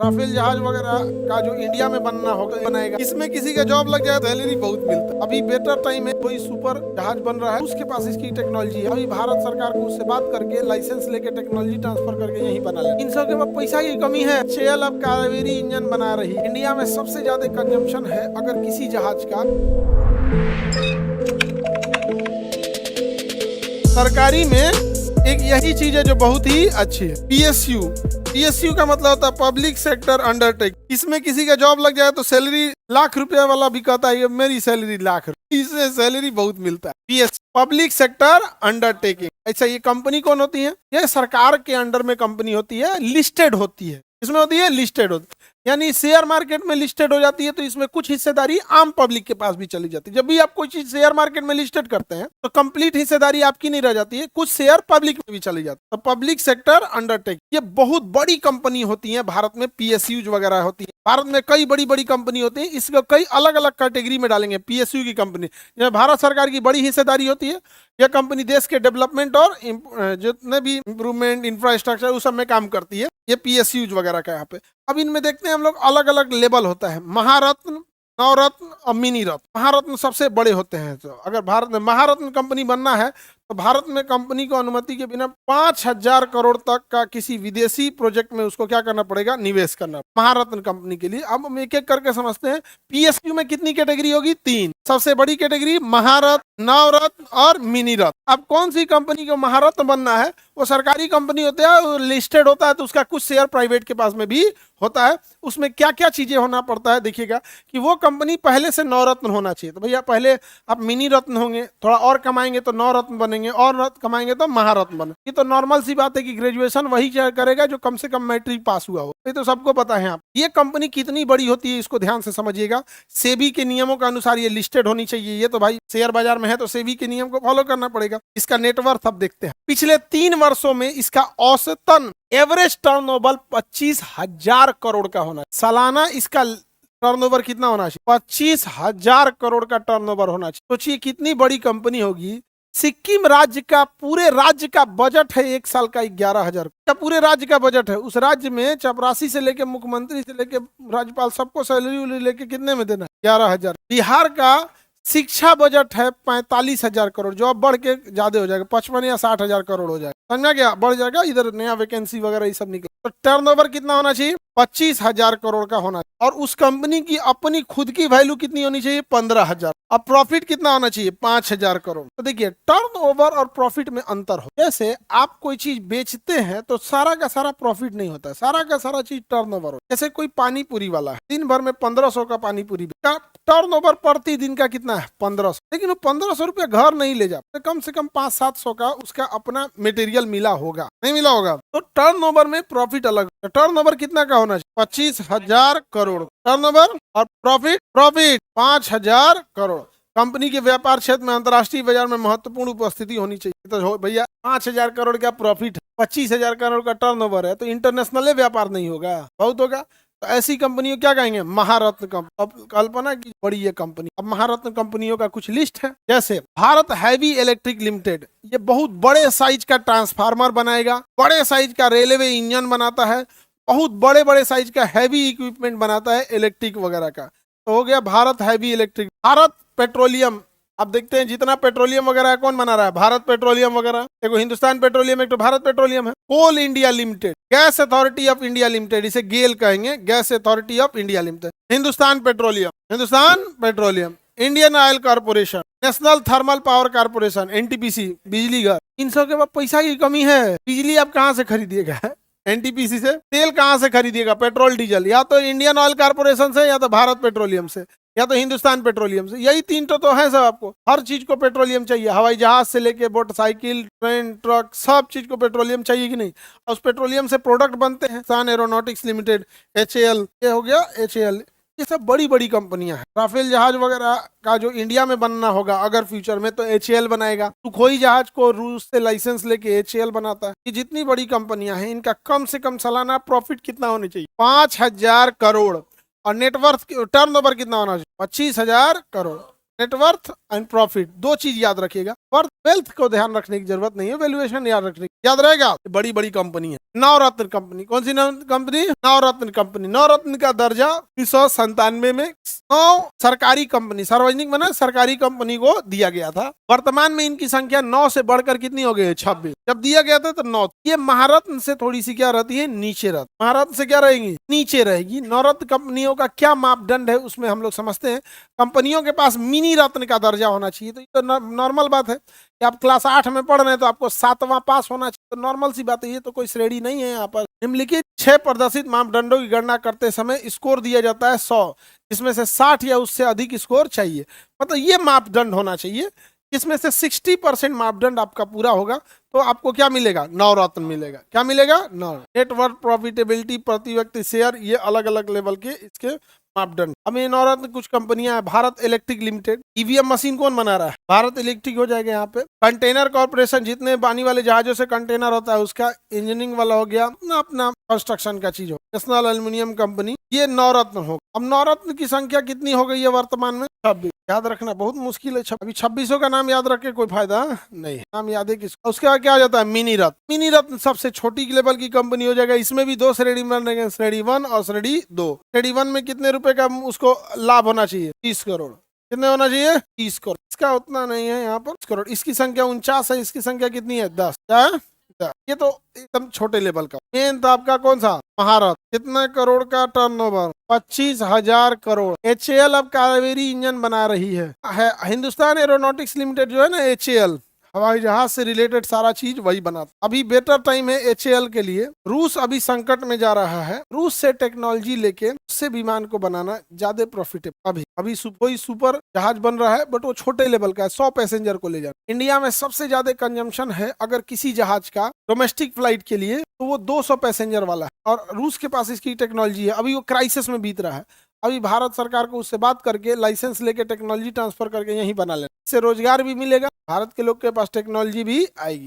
Rafale जहाज वगैरह का जो इंडिया में बनना होगा बनाएगा, इसमें किसी का जॉब लग जाए सैलरी बहुत मिलता है। अभी बेटर टाइम है, कोई सुपर जहाज बन रहा है, उसके पास इसकी टेक्नोलॉजी है। अभी भारत सरकार को उससे बात करके लाइसेंस लेके टेक्नोलॉजी ट्रांसफर करके यहीं बना ले। इन सब के पास पैसा की कमी है। शेल अब कावेरी इंजन बना रही है। इंडिया में सबसे ज्यादा कंजम्पशन है अगर किसी जहाज का। सरकारी में एक यही चीज है जो बहुत ही अच्छी है, पीएसयू। पीएसयू का मतलब होता है पब्लिक सेक्टर अंडरटेक। इसमें किसी का जॉब लग जाए तो सैलरी लाख रुपया वाला भी कहता है मेरी सैलरी लाख, इससे सैलरी बहुत मिलता है। PS public sector undertaking. अच्छा, ये कंपनी कौन होती है? ये सरकार के अंडर में कंपनी होती है, लिस्टेड होती है। इसमें होती है लिस्टेड होती है, यानी शेयर मार्केट में लिस्टेड हो जाती है, तो इसमें कुछ हिस्सेदारी आम पब्लिक के पास भी चली जाती है। जब भी आप कोई चीज शेयर मार्केट में लिस्टेड करते हैं तो कंप्लीट हिस्सेदारी आपकी नहीं रह जाती है, कुछ शेयर पब्लिक में भी चली जाती है। तो पब्लिक सेक्टर अंडरटेक ये बहुत बड़ी कंपनी होती है भारत में, पीएसयू वगैरह होती है। भारत में कई बड़ी बड़ी कंपनी होती है, इसको कई अलग अलग कैटेगरी में डालेंगे। पीएसयू की कंपनी भारत सरकार की बड़ी हिस्सेदारी होती है। यह कंपनी देश के डेवलपमेंट और जितने भी इंप्रूवमेंट इंफ्रास्ट्रक्चर उस सब में काम करती है। ये पीएसयू वगैरह का यहाँ पे। अब इनमें देखते हैं हम लोग, अलग अलग लेवल होता है। महारत्न, नवरत्न और मिनी रत्न। महारत्न सबसे बड़े होते हैं। तो अगर भारत में महारत्न कंपनी बनना है तो भारत में कंपनी को अनुमति के बिना 5,000 करोड़ तक का किसी विदेशी प्रोजेक्ट में उसको क्या करना पड़ेगा? निवेश करना। महारत्न कंपनी के लिए अब हम एक एक करके समझते हैं। पीएसयू में कितनी कैटेगरी होगी? 3। सबसे बड़ी कैटेगरी महारत्न, नवरत्न और मिनी रत्न। अब कौन सी कंपनी को महारत्न बनना है? वो सरकारी कंपनी होते हैं, लिस्टेड होता है, तो उसका कुछ शेयर प्राइवेट के पास में भी होता है। उसमें क्या क्या चीजें होना पड़ता है देखिएगा कि वो कंपनी पहले से नवरत्न होना चाहिए। तो भैया पहले आप मिनी रत्न होंगे, थोड़ा और कमाएंगे तो नवरत्न बनेंगे, और रत्न कमाएंगे तो महारत्न बने। ये तो नॉर्मल सी बात है कि ग्रेजुएशन वही करेगा जो कम से कम मैट्रिक पास हुआ हो। ये तो सबको पता है। आप ये कंपनी कितनी बड़ी होती है इसको ध्यान से समझिएगा। सेबी के नियमों के अनुसार ये लिस्टेड होनी चाहिए। ये तो भाई शेयर बाजार में है तो सेबी के नियम को फॉलो करना पड़ेगा। इसका नेटवर्थ अब देखते हैं। पिछले 3 वर्षों में इसका औसतन एवरेज टर्नओवर 25,000 करोड़ का होना है। सालाना इसका टर्नओवर कितना होना चाहिए? 25,000 करोड़ का टर्नओवर होना चाहिए। सोचिए कितनी बड़ी कंपनी होगी। सिक्किम राज्य का, पूरे राज्य का बजट है 1 साल का 11,000 का। पूरे राज्य का बजट है। उस राज्य में चपरासी से लेके मुख्यमंत्री से लेके राज्यपाल सबको सैलरी लेके कितने में देना है? 11,000। बिहार का शिक्षा बजट है 45,000 करोड़, जो अब बढ़ के ज्यादा हो जाएगा, 55 या 60,000 करोड़ हो जाएगा। समझा क्या? बढ़ जाएगा, इधर नया वैकेंसी वगैरह ये सब निकले। तो टर्नओवर कितना होना चाहिए? 25,000 करोड़ का होना चाहिए। और उस कंपनी की अपनी खुद की वैल्यू कितनी होनी चाहिए? 15,000। अब प्रॉफिट कितना होना चाहिए? 5,000 करोड़। तो देखिए टर्नओवर और प्रॉफिट में अंतर हो। जैसे आप कोई चीज बेचते हैं तो सारा का सारा प्रॉफिट नहीं होता है, सारा का सारा चीज टर्नओवर हो। जैसे कोई पानी पूरी वाला है, दिन भर में 1500 का पानी पूरी का टर्नओवर प्रति दिन का कितना है? 1500। लेकिन वो 1500 रुपया घर नहीं ले जा, तो कम से कम 500-700 का उसका अपना मटेरियल मिला होगा, नहीं मिला होगा। तो टर्नओवर में प्रॉफिट अलग। तो टर्नओवर कितना का होना चाहिए? 25,000 करोड़ टर्नओवर। और प्रॉफिट 5,000 करोड़। कंपनी के व्यापार क्षेत्र में अंतर्राष्ट्रीय बाजार में महत्वपूर्ण उपस्थिति होनी चाहिए। तो भैया 5,000 करोड़ का प्रॉफिट है, 25,000 करोड़ का टर्नओवर है, तो इंटरनेशनल व्यापार नहीं होगा? बहुत होगा। तो ऐसी कंपनियों क्या कहेंगे? महारत्न कंपनी। अब कल्पना की बड़ी ये कंपनी। अब महारत्न कंपनियों का कुछ लिस्ट है। जैसे भारत हैवी इलेक्ट्रिक लिमिटेड, ये बहुत बड़े साइज का ट्रांसफार्मर बनाएगा, बड़े साइज का रेलवे इंजन बनाता है, बहुत बड़े बड़े साइज का हैवी इक्विपमेंट बनाता है इलेक्ट्रिक वगैरह का। तो हो गया Bharat heavy electric. Bharat petroleum, अब देखते हैं जितना पेट्रोलियम वगैरह है कौन बना रहा है? भारत पेट्रोलियम वगैरह। देखो हिंदुस्तान पेट्रोलियम, एक तो भारत पेट्रोलियम है। Coal India limited, gas authority of India limited, इसे गेल कहेंगे, gas authority of India limited. Hindustan petroleum, Hindustan petroleum. Indian oil corporation, national thermal power corporation, NTPC, बिजली घर। इन सब के पास पैसा की कमी है। बिजली आप कहाँ से खरीदिएगा? एनटीपीसी से। तेल कहाँ से खरीदिएगा? पेट्रोल डीजल या तो इंडियन ऑयल कॉर्पोरेशन से, या तो भारत पेट्रोलियम से, या तो हिंदुस्तान पेट्रोलियम से। यही 3 तो है सब। आपको हर चीज को पेट्रोलियम चाहिए, हवाई जहाज से लेके मोटरसाइकिल, ट्रेन, ट्रक, सब चीज को पेट्रोलियम चाहिए कि नहीं? और उस पेट्रोलियम से प्रोडक्ट बनते हैं। सान एरोनॉटिक्स लिमिटेड, HAL, ये हो गया HAL। ये सब बड़ी बड़ी कंपनियां हैं। राफेल जहाज वगैरह का जो इंडिया में बनना होगा अगर फ्यूचर में, तो HAL बनाएगा। सुखोई जहाज को रूस से लाइसेंस लेके HAL बनाता है। ये जितनी बड़ी कंपनियां हैं इनका कम से कम सालाना प्रॉफिट कितना होना चाहिए? 5,000 करोड़। और नेटवर्थ, टर्नओवर कितना होना चाहिए? 25,000 करोड़। नेटवर्थ एंड प्रॉफिट, 2 चीज याद रखिएगा। वर्थ वेल्थ को ध्यान रखने की जरूरत नहीं है, वैल्यूएशन याद रखने की। याद रहेगा, बड़ी बड़ी कंपनी है। नवरत्न कंपनी, कौन सी कंपनी? नवरत्न कंपनी। नवरत्न का दर्जा 1997 में 9 सरकारी कंपनी, सार्वजनिक माना सरकारी कंपनी को दिया गया था। वर्तमान में इनकी संख्या 9 से बढ़कर कितनी हो गई है? 26। जब दिया गया था तो 9। ये महारत्न से थोड़ी सी क्या रहती है? नीचे रहती। महारत्न से क्या रहेगी? नीचे रहेगी। नवरत्न कंपनियों का क्या मापदंड है उसमें हम लोग समझते हैं। कंपनियों के पास मिनी रत्न का दर्जा होना चाहिए। तो ये तो नॉर्मल बात है कि आप क्लास 8 में पढ़ रहे हैं तो आपको 7वां पास होना चाहिए, तो नॉर्मल सी बात है। ये तो कोई श्रेणी नहीं है। यहाँ पर निम्नलिखित 6 प्रदर्शित मापदंडों की गणना करते समय स्कोर दिया जाता है 100, जिसमें से 60 या उससे अधिक स्कोर चाहिए। मतलब ये मापदंड होना चाहिए, इसमें से 60% मापदंड आपका पूरा होगा तो आपको क्या मिलेगा? नवरत्न मिलेगा। क्या मिलेगा? नेटवर्क प्रॉफिटेबिलिटी, प्रति व्यक्ति शेयर, ये अलग अलग लेवल के इसके मापदंड। अब ये नवरत्न कुछ कंपनियां हैं। Bharat electric limited, EVM machine कौन बना रहा है? भारत इलेक्ट्रिक हो जाएगा यहाँ पे। कंटेनर कॉर्पोरेशन, जितने पानी वाले जहाजों से कंटेनर होता है उसका इंजीनियरिंग वाला हो गया ना, अपना कंस्ट्रक्शन का चीज हो। नेशनल एल्यूमिनियम कंपनी, ये नवरत्न हो। अब नवरत्न की संख्या कितनी हो गई है वर्तमान में? 26। याद रखना बहुत मुश्किल है। अभी 26 का नाम याद रख के कोई फायदा नहीं, नाम याद है किसका। उसके बाद क्या आ जाता है? मिनी रत्न। मिनी रत्न सबसे छोटी लेवल की कंपनी हो जाएगा। इसमें भी 2 श्रेणी बनेंगे, श्रेणी 1 और श्रेणी 2। श्रेणी 1 में कितने रुपए का उसको लाभ होना चाहिए? 30 करोड़। कितने होना चाहिए? 30 करोड़। इसका उतना नहीं है यहाँ पर, 30 करोड़। इसकी संख्या 49 है, इसकी संख्या कितनी है? 10। ये तो एकदम छोटे लेवल का। मेन तो आपका कौन सा? महारत्न। कितने करोड़ का टर्नओवर? 25,000 करोड़। एचएएल अब कावेरी इंजन बना रही है। हिंदुस्तान एरोनॉटिक्स लिमिटेड जो है ना, एचएएल हवाई जहाज से रिलेटेड सारा चीज वही बनाता। अभी बेटर टाइम है एचएएल के लिए। रूस अभी संकट में जा रहा है। रूस से टेक्नोलॉजी लेके उससे विमान को बनाना ज्यादा प्रॉफिटेबल। अभी कोई सुपर जहाज बन रहा है, बट वो छोटे लेवल का है, 100 पैसेंजर को ले जाना। इंडिया में सबसे ज्यादा कंजम्पशन है अगर किसी जहाज का डोमेस्टिक फ्लाइट के लिए, तो वो 200 पैसेंजर वाला है। और रूस के पास इसकी टेक्नोलॉजी है। अभी वो क्राइसिस में बीत रहा है। अभी भारत सरकार को उससे बात करके लाइसेंस लेके टेक्नोलॉजी ट्रांसफर करके यहीं बना लेना। इससे रोजगार भी मिलेगा, भारत के लोग के पास टेक्नोलॉजी भी आएगी।